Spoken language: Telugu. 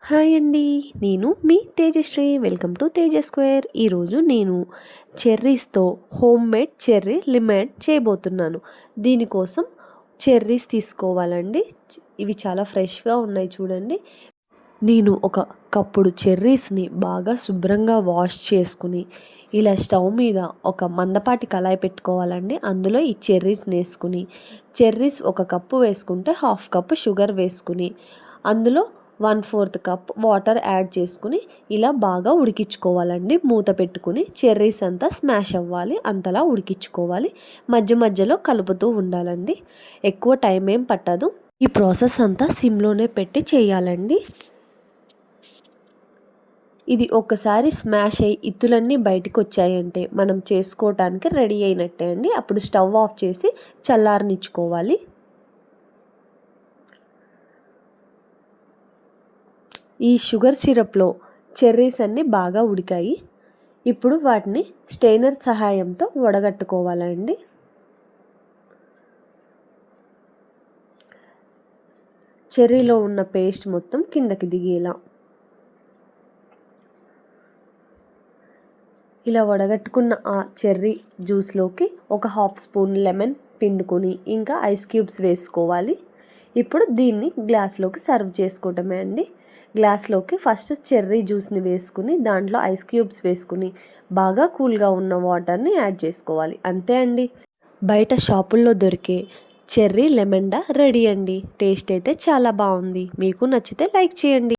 హాయ్ అండి, నేను మీ Tejashree. Welcome to Teja square. ఈరోజు నేను చెర్రీస్తో హోమ్ మేడ్ చెర్రీ లిమెడ్ చేయబోతున్నాను. దీనికోసం చెర్రీస్ తీసుకోవాలండి. ఇవి చాలా ఫ్రెష్గా ఉన్నాయి చూడండి. నేను ఒక కప్పుడు చెర్రీస్ని బాగా శుభ్రంగా వాష్ చేసుకుని ఇలా స్టవ్ మీద ఒక మందపాటి కళాయి పెట్టుకోవాలండి. అందులో ఈ చెర్రీస్ని వేసుకుని, చెర్రీస్ ఒక కప్పు వేసుకుంటే హాఫ్ కప్పు షుగర్ వేసుకుని, అందులో 1/4 కప్ వాటర్ యాడ్ చేసుకుని ఇలా బాగా ఉడికించుకోవాలండి. మూత పెట్టుకుని చెర్రీస్ అంతా స్మాష్ అవ్వాలి, అంతలా ఉడికించుకోవాలి. మధ్య మధ్యలో కలుపుతూ ఉండాలండి. ఎక్కువ టైం ఏం పట్టదు. ఈ ప్రాసెస్ అంతా సిమ్లోనే పెట్టి చేయాలండి. ఇది ఒకసారి స్మాష్ అయ్యి ఇత్తులన్నీ బయటకు వచ్చాయంటే మనం చేసుకోవటానికి రెడీ అయినట్టే అండి. అప్పుడు స్టవ్ ఆఫ్ చేసి చల్లారనిచ్చుకోవాలి. ఈ షుగర్ సిరప్లో చెర్రీస్ అన్నీ బాగా ఉడికాయి. ఇప్పుడు వాటిని స్టెయినర్ సహాయంతో వడగట్టుకోవాలండి. చెర్రీలో ఉన్న పేస్ట్ మొత్తం కిందకి దిగేలా ఇలా వడగట్టుకున్న ఆ చెర్రీ జ్యూస్లోకి ఒక హాఫ్ స్పూన్ లెమన్ పిండుకొని ఇంకా ఐస్ క్యూబ్స్ వేసుకోవాలి. ఇప్పుడు దీన్ని గ్లాస్లోకి సర్వ్ చేసుకోవటమే అండి. గ్లాస్లోకి ఫస్ట్ చెర్రీ జ్యూస్ని వేసుకుని దాంట్లో ఐస్ క్యూబ్స్ వేసుకుని బాగా కూల్గా ఉన్న వాటర్ని యాడ్ చేసుకోవాలి. అంతే అండి, బయట షాపుల్లో దొరికే చెర్రీ లెమండా రెడీ అండి. టేస్ట్ అయితే చాలా బాగుంది. మీకు నచ్చితే లైక్ చేయండి.